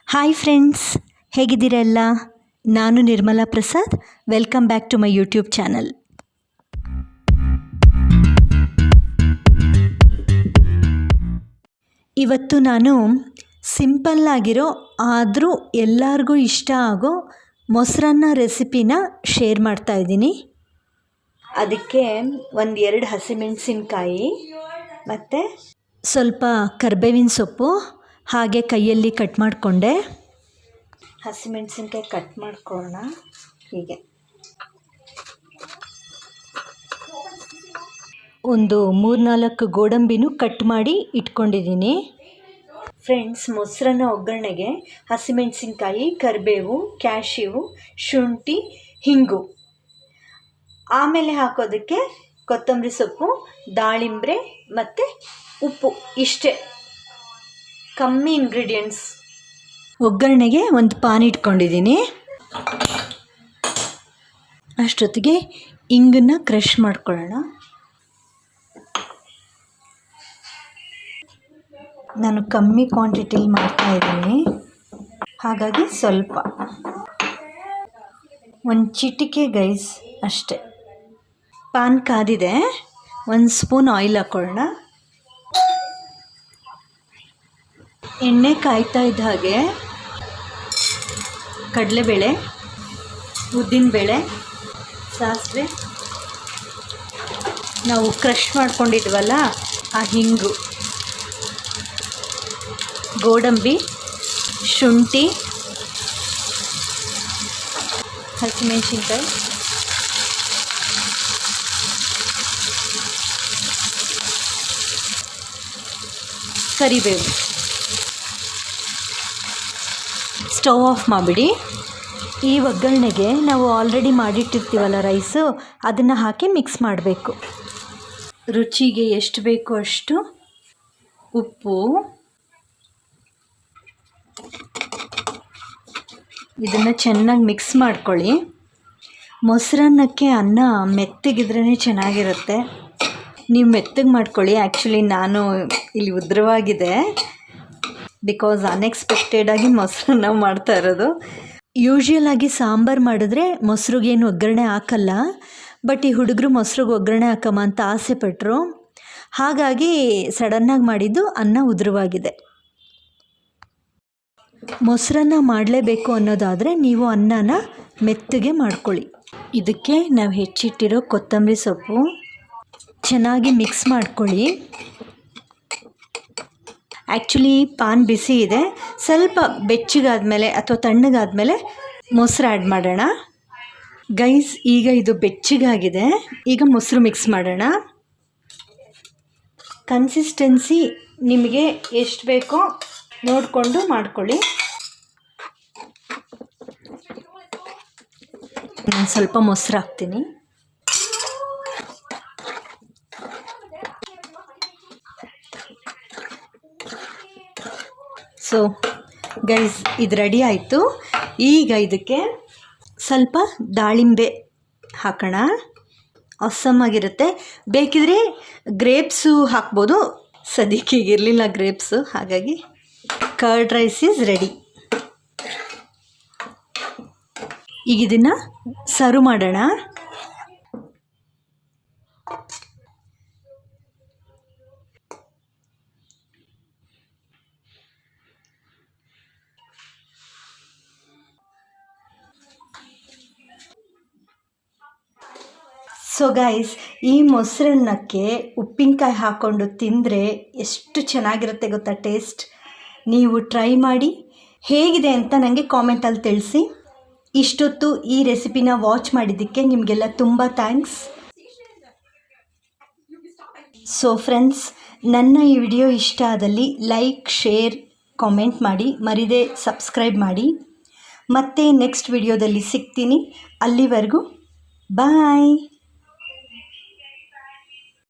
Hi friends, ಹೇಗಿದ್ದೀರೆಲ್ಲ? ನಾನು Nirmala Prasad. Welcome back to my YouTube channel. ಇವತ್ತು ನಾನು ಸಿಂಪಲ್ಲಾಗಿರೋ ಆದರೂ ಎಲ್ಲರಿಗೂ ಇಷ್ಟ ಆಗೋ ಮೊಸರನ್ನ ರೆಸಿಪಿನ ಶೇರ್ ಮಾಡ್ತಾಯಿದ್ದೀನಿ. ಅದಕ್ಕೆ 1-2 ಹಸಿಮೆಣಸಿನ್ಕಾಯಿ ಮತ್ತು ಸ್ವಲ್ಪ ಕರಿಬೇವಿನ ಸೊಪ್ಪು ಹಾಗೆ ಕೈಯಲ್ಲಿ ಕಟ್ ಮಾಡಿಕೊಂಡೆ. ಹಸಿಮೆಣಸಿನ್ಕಾಯಿ ಕಟ್ ಮಾಡ್ಕೊಳ್ಳೋಣ. ಹೀಗೆ ಒಂದು 3-4 ಗೋಡಂಬಿನೂ ಕಟ್ ಮಾಡಿ ಇಟ್ಕೊಂಡಿದ್ದೀನಿ. ಫ್ರೆಂಡ್ಸ್, ಮೊಸರನ್ನ ಒಗ್ಗರಣೆಗೆ ಹಸಿಮೆಣಸಿನ್ಕಾಯಿ, ಕರಿಬೇವು, ಕ್ಯಾಶ್ಯೂ, ಶುಂಠಿ, ಹಿಂಗು, ಆಮೇಲೆ ಹಾಕೋದಕ್ಕೆ ಕೊತ್ತಂಬರಿ ಸೊಪ್ಪು, ದಾಳಿಂಬೆ ಮತ್ತು ಉಪ್ಪು. ಇಷ್ಟೇ, ಕಮ್ಮಿ ಇಂಗ್ರೀಡಿಯೆಂಟ್ಸ್. ಒಗ್ಗರಣೆಗೆ ಒಂದು ಪಾನ್ ಇಟ್ಕೊಂಡಿದ್ದೀನಿ. ಅಷ್ಟೊತ್ತಿಗೆ ಇಂಗನ್ನು ಕ್ರಷ್ ಮಾಡ್ಕೊಳ್ಳೋಣ. ನಾನು ಕಮ್ಮಿ ಕ್ವಾಂಟಿಟಿಲಿ ಮಾಡ್ತಾಯಿದ್ದೀನಿ, ಹಾಗಾಗಿ ಸ್ವಲ್ಪ, ಒಂದು ಚಿಟಿಕೆ ಗೈಸ್ ಅಷ್ಟೆ. ಪಾನ್ ಕಾದಿದೆ, 1 ಸ್ಪೂನ್ ಆಯಿಲ್ ಹಾಕ್ಕೊಳ್ಳೋಣ. ಎಣ್ಣೆ ಕಾಯ್ತಾ ಇದ್ದ ಹಾಗೆ ಕಡಲೆಬೇಳೆ, ಉದ್ದಿನಬೇಳೆ, ಸಾಸಿವೆ, ನಾವು ಕ್ರಷ್ ಮಾಡ್ಕೊಂಡಿದ್ವಲ್ಲ ಆ ಹಿಂಗು, ಗೋಡಂಬಿ, ಶುಂಠಿ, ಹಸಿಮೆಣಸಿನ್ಕಾಯಿ, ಕರಿಬೇವು. ಸ್ಟವ್ ಆಫ್ ಮಾಡಿಬಿಡಿ. ಈ ಒಗ್ಗರಣೆಗೆ ನಾವು ಆಲ್ರೆಡಿ ಮಾಡಿಟ್ಟಿರ್ತೀವಲ್ಲ ರೈಸು, ಅದನ್ನು ಹಾಕಿ ಮಿಕ್ಸ್ ಮಾಡಬೇಕು. ರುಚಿಗೆ ಎಷ್ಟು ಬೇಕೋ ಅಷ್ಟು ಉಪ್ಪು, ಇದನ್ನು ಚೆನ್ನಾಗಿ ಮಿಕ್ಸ್ ಮಾಡ್ಕೊಳ್ಳಿ. ಮೊಸರನ್ನಕ್ಕೆ ಅನ್ನ ಮೆತ್ತಗಿದ್ರೇ ಚೆನ್ನಾಗಿರುತ್ತೆ. ನೀವು ಮೆತ್ತಗೆ ಮಾಡ್ಕೊಳ್ಳಿ. ಆ್ಯಕ್ಚುಲಿ ನಾನು ಇಲ್ಲಿ ಉದ್ರವಾಗಿದೆ, ಬಿಕಾಸ್ ಅನ್ಎಕ್ಸ್ಪೆಕ್ಟೆಡಾಗಿ ಮೊಸರನ್ನ ಮಾಡ್ತಾ ಇರೋದು. ಯೂಶ್ವಲಾಗಿ ಸಾಂಬಾರು ಮಾಡಿದ್ರೆ ಮೊಸರಿಗೇನು ಒಗ್ಗರಣೆ ಹಾಕಲ್ಲ, ಬಟ್ ಈ ಹುಡುಗರು ಮೊಸರಿಗೆ ಒಗ್ಗರಣೆ ಹಾಕಮ್ಮ ಅಂತ ಆಸೆ ಪಟ್ಟರು, ಹಾಗಾಗಿ ಸಡನ್ನಾಗಿ ಮಾಡಿದ್ದು ಅನ್ನ ಉದ್ರವಾಗಿದೆ. ಮೊಸರನ್ನ ಮಾಡಲೇಬೇಕು ಅನ್ನೋದಾದರೆ ನೀವು ಅನ್ನನ ಮೆತ್ತಗೆ ಮಾಡ್ಕೊಳ್ಳಿ. ಇದಕ್ಕೆ ನಾವು ಹೆಚ್ಚಿಟ್ಟಿರೋ ಕೊತ್ತಂಬರಿ ಸೊಪ್ಪು ಚೆನ್ನಾಗಿ ಮಿಕ್ಸ್ ಮಾಡ್ಕೊಳ್ಳಿ. ಆ್ಯಕ್ಚುಲಿ ಪಾನ್ ಬಿಸಿ ಇದೆ, ಸ್ವಲ್ಪ ಬೆಚ್ಚಗಾದ್ಮೇಲೆ ಅಥವಾ ತಣ್ಣಗಾದ್ಮೇಲೆ ಮೊಸರು ಆ್ಯಡ್ ಮಾಡೋಣ. ಗೈಸ್, ಈಗ ಇದು ಬೆಚ್ಚಗಾಗಿದೆ. ಈಗ ಮೊಸರು ಮಿಕ್ಸ್ ಮಾಡೋಣ. ಕನ್ಸಿಸ್ಟೆನ್ಸಿ ನಿಮಗೆ ಎಷ್ಟು ಬೇಕೋ ನೋಡಿಕೊಂಡು ಮಾಡ್ಕೊಳ್ಳಿ. ನಾನು ಸ್ವಲ್ಪ ಮೊಸರು ಹಾಕ್ತೀನಿ. ಸೊ ಗೈಸ್, ಇದು ರೆಡಿ ಆಯಿತು. ಈಗ ಇದಕ್ಕೆ ಸ್ವಲ್ಪ ದಾಳಿಂಬೆ ಹಾಕೋಣ. ಆಸಮ್ಮಾಗಿರುತ್ತೆ. ಬೇಕಿದ್ರೆ ಗ್ರೇಪ್ಸು ಹಾಕ್ಬೋದು. ಸದ್ಯಕ್ಕೆ ಈಗ ಇರಲಿಲ್ಲ ಗ್ರೇಪ್ಸು, ಹಾಗಾಗಿ ಕರ್ಡ್ ರೈಸ್ ಈಸ್ ರೆಡಿ. ಈಗ ಇದನ್ನು ಸರ್ವ್ ಮಾಡೋಣ. ಸೊ ಗೈಸ್, ಈ ಮೊಸರನ್ನಕ್ಕೆ ಉಪ್ಪಿನಕಾಯಿ ಹಾಕ್ಕೊಂಡು ತಿಂದರೆ ಎಷ್ಟು ಚೆನ್ನಾಗಿರುತ್ತೆ ಗೊತ್ತಾ ಟೇಸ್ಟ್. ನೀವು ಟ್ರೈ ಮಾಡಿ ಹೇಗಿದೆ ಅಂತ ನನಗೆ ಕಾಮೆಂಟಲ್ಲಿ ತಿಳಿಸಿ. ಇಷ್ಟೊತ್ತು ಈ ರೆಸಿಪಿನ ವಾಚ್ ಮಾಡಿದ್ದಕ್ಕೆ ನಿಮಗೆಲ್ಲ ತುಂಬ ಥ್ಯಾಂಕ್ಸ್. ಸೊ ಫ್ರೆಂಡ್ಸ್, ನನ್ನ ಈ ವಿಡಿಯೋ ಇಷ್ಟ ಆದಲ್ಲಿ ಲೈಕ್, ಶೇರ್, ಕಾಮೆಂಟ್ ಮಾಡಿ, ಮರಿದೇ ಸಬ್ಸ್ಕ್ರೈಬ್ ಮಾಡಿ. ಮತ್ತೆ ನೆಕ್ಸ್ಟ್ ವಿಡಿಯೋದಲ್ಲಿ ಸಿಗ್ತೀನಿ. ಅಲ್ಲಿವರೆಗೂ ಬಾಯ್.